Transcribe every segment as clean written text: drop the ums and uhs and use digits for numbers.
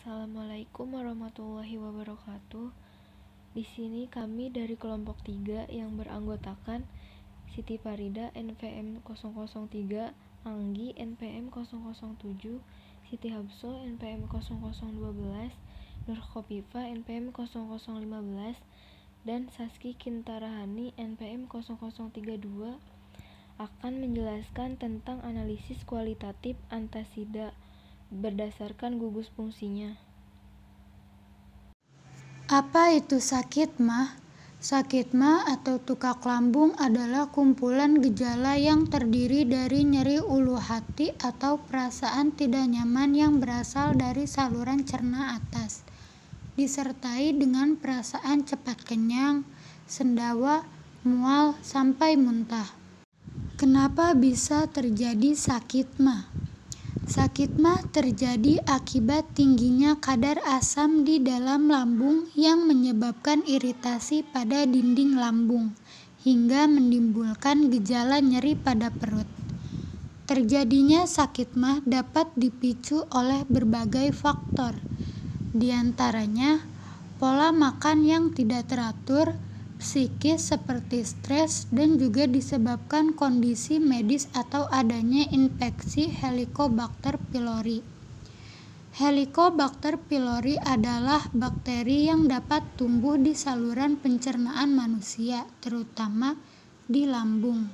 Assalamualaikum warahmatullahi wabarakatuh. Di sini kami dari kelompok 3 yang beranggotakan Siti Farida NPM 003, Anggi NPM 007, Siti Habso NPM 0012, Nur Khofifa NPM 0015, dan Saski Kintarahani NPM 0032 akan menjelaskan tentang analisis kualitatif antasida berdasarkan gugus fungsinya. Apa itu sakit mah? Sakit mah atau tukak lambung adalah kumpulan gejala yang terdiri dari nyeri ulu hati atau perasaan tidak nyaman yang berasal dari saluran cerna atas, disertai dengan perasaan cepat kenyang, sendawa, mual, sampai muntah. Kenapa bisa terjadi sakit mah? Sakit mah terjadi akibat tingginya kadar asam di dalam lambung yang menyebabkan iritasi pada dinding lambung hingga menimbulkan gejala nyeri pada perut. Terjadinya sakit mah dapat dipicu oleh berbagai faktor, di antaranya pola makan yang tidak teratur, psikis seperti stres, dan juga disebabkan kondisi medis atau adanya infeksi Helicobacter pylori. Helicobacter pylori adalah bakteri yang dapat tumbuh di saluran pencernaan manusia, terutama di lambung.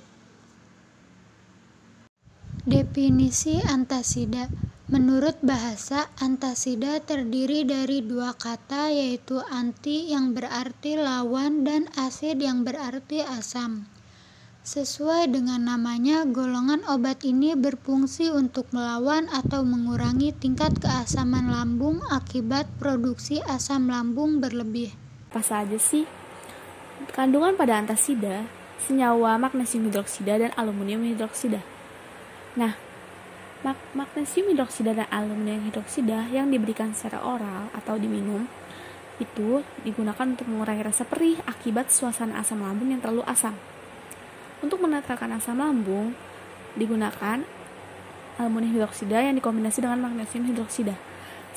Definisi antasida. Menurut bahasa, antasida terdiri dari dua kata, yaitu anti yang berarti lawan dan asid yang berarti asam. Sesuai dengan namanya, golongan obat ini berfungsi untuk melawan atau mengurangi tingkat keasaman lambung akibat produksi asam lambung berlebih. Apa saja sih kandungan pada antasida, senyawa magnesium hidroksida dan aluminium hidroksida? Nah, magnesium hidroksida dan aluminium hidroksida yang diberikan secara oral atau diminum itu digunakan untuk mengurangi rasa perih akibat suasana asam lambung yang terlalu asam. Untuk menetralkan asam lambung digunakan aluminium hidroksida yang dikombinasi dengan magnesium hidroksida.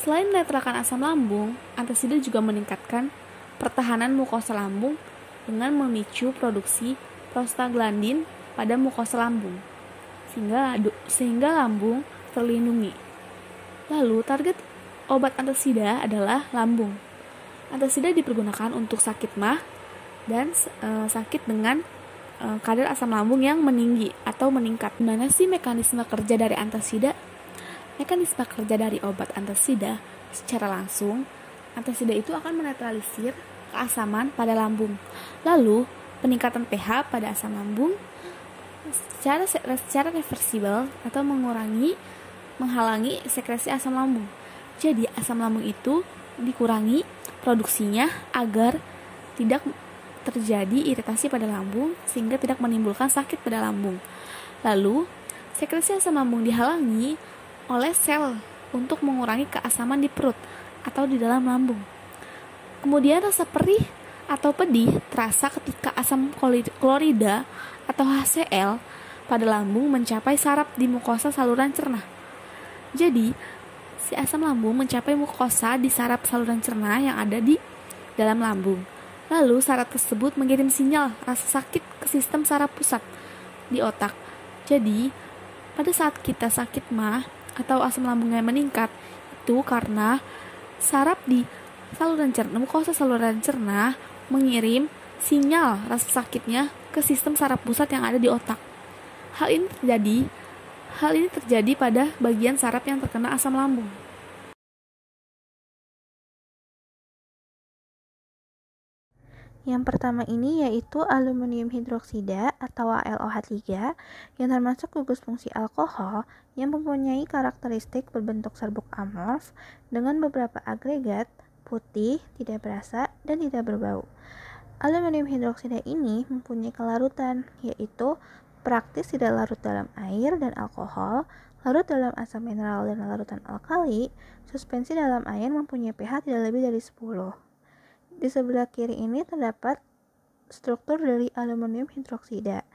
Selain menetralkan asam lambung, antasida juga meningkatkan pertahanan mukosa lambung dengan memicu produksi prostaglandin pada mukosa lambung sehingga lambung terlindungi. Lalu target obat antasida adalah lambung. Antasida dipergunakan untuk sakit mah dan sakit dengan kadar asam lambung yang meninggi atau meningkat. Gimana sih mekanisme kerja dari antasida? Mekanisme kerja dari obat antasida secara langsung, antasida itu akan menetralisir keasaman pada lambung. Lalu peningkatan pH pada asam lambung secara reversibel atau menghalangi sekresi asam lambung. Jadi asam lambung itu dikurangi produksinya agar tidak terjadi iritasi pada lambung sehingga tidak menimbulkan sakit pada lambung. Lalu sekresi asam lambung dihalangi oleh sel untuk mengurangi keasaman di perut atau di dalam lambung. Kemudian rasa perih atau pedih terasa ketika asam klorida atau HCl pada lambung mencapai saraf di mukosa saluran cerna. Jadi, si asam lambung mencapai mukosa di saraf saluran cerna yang ada di dalam lambung. Lalu saraf tersebut mengirim sinyal rasa sakit ke sistem saraf pusat di otak. Jadi, pada saat kita sakit mah atau asam lambungnya meningkat, itu karena saraf di saluran cerna, mukosa saluran cerna mengirim sinyal rasa sakitnya ke sistem saraf pusat yang ada di otak. Hal ini terjadi pada bagian saraf yang terkena asam lambung. Yang pertama ini yaitu aluminium hidroksida atau AlOH3 yang termasuk gugus fungsi alkohol yang mempunyai karakteristik berbentuk serbuk amorf dengan beberapa agregat putih, tidak berasa, dan tidak berbau. Aluminium hidroksida ini mempunyai kelarutan, yaitu praktis tidak larut dalam air dan alkohol, larut dalam asam mineral dan larutan alkali, suspensi dalam air mempunyai pH tidak lebih dari 10. Di sebelah kiri ini terdapat struktur dari aluminium hidroksida,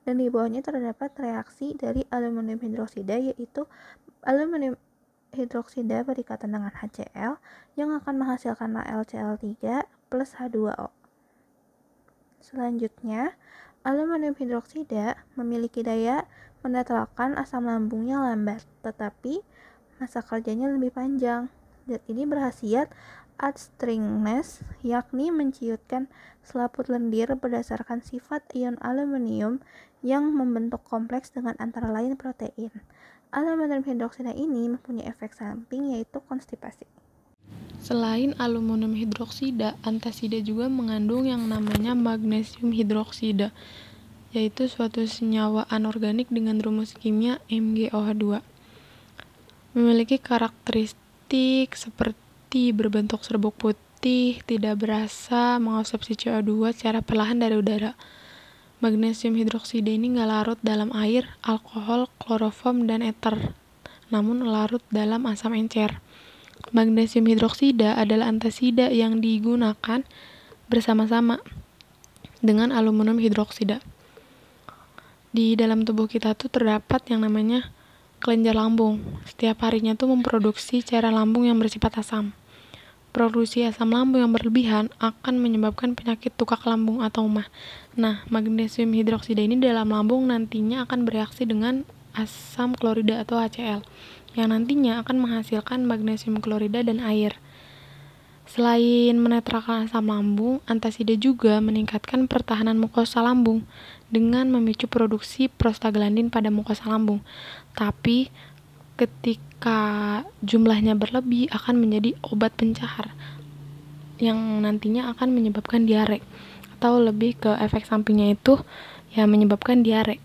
dan di bawahnya terdapat reaksi dari aluminium hidroksida, yaitu aluminium hidroksida berikatan dengan HCl yang akan menghasilkan NaCl3 plus H2O. Selanjutnya, aluminium hidroksida memiliki daya menetralkan asam lambung yang lambat, tetapi masa kerjanya lebih panjang. Zat ini berkhasiat adstringness, yakni menciutkan selaput lendir berdasarkan sifat ion aluminium yang membentuk kompleks dengan antara lain protein. Aluminium hidroksida ini mempunyai efek samping yaitu konstipasi. Selain aluminium hidroksida, antasida juga mengandung yang namanya magnesium hidroksida, yaitu suatu senyawa anorganik dengan rumus kimia MgOH2. Memiliki karakteristik seperti berbentuk serbuk putih, tidak berasa, mengabsorpsi CO2 secara perlahan dari udara. Magnesium hidroksida ini nggak larut dalam air, alkohol, kloroform, dan ether, namun larut dalam asam encer. Magnesium hidroksida adalah antasida yang digunakan bersama-sama dengan aluminium hidroksida. Di dalam tubuh kita tuh terdapat yang namanya kelenjar lambung. Setiap harinya tuh memproduksi cairan lambung yang bersifat asam. Produksi asam lambung yang berlebihan akan menyebabkan penyakit tukak lambung atau MAH. Nah, magnesium hidroksida ini dalam lambung nantinya akan bereaksi dengan asam klorida atau HCl, yang nantinya akan menghasilkan magnesium klorida dan air. Selain menetralkan asam lambung, antasida juga meningkatkan pertahanan mukosa lambung dengan memicu produksi prostaglandin pada mukosa lambung. Tapi ketika jumlahnya berlebih akan menjadi obat pencahar yang nantinya akan menyebabkan diare, atau lebih ke efek sampingnya itu ya menyebabkan diare.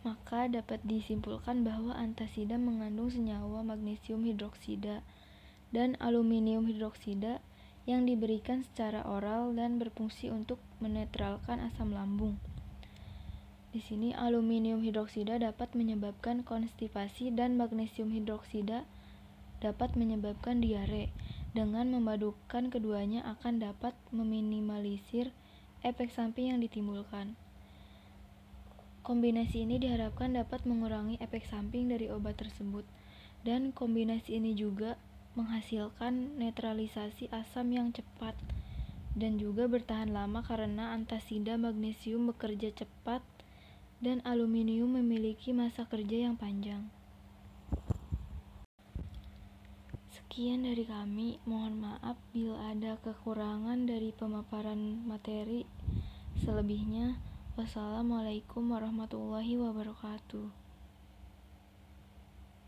Maka dapat disimpulkan bahwa antasida mengandung senyawa magnesium hidroksida dan aluminium hidroksida yang diberikan secara oral dan berfungsi untuk menetralkan asam lambung. Di sini aluminium hidroksida dapat menyebabkan konstipasi dan magnesium hidroksida dapat menyebabkan diare. Dengan memadukan keduanya akan dapat meminimalisir efek samping yang ditimbulkan. Kombinasi ini diharapkan dapat mengurangi efek samping dari obat tersebut, dan kombinasi ini juga menghasilkan netralisasi asam yang cepat dan juga bertahan lama karena antasida magnesium bekerja cepat dan aluminium memiliki masa kerja yang panjang. Sekian dari kami, mohon maaf bila ada kekurangan dari pemaparan materi. Selebihnya, wassalamualaikum warahmatullahi wabarakatuh.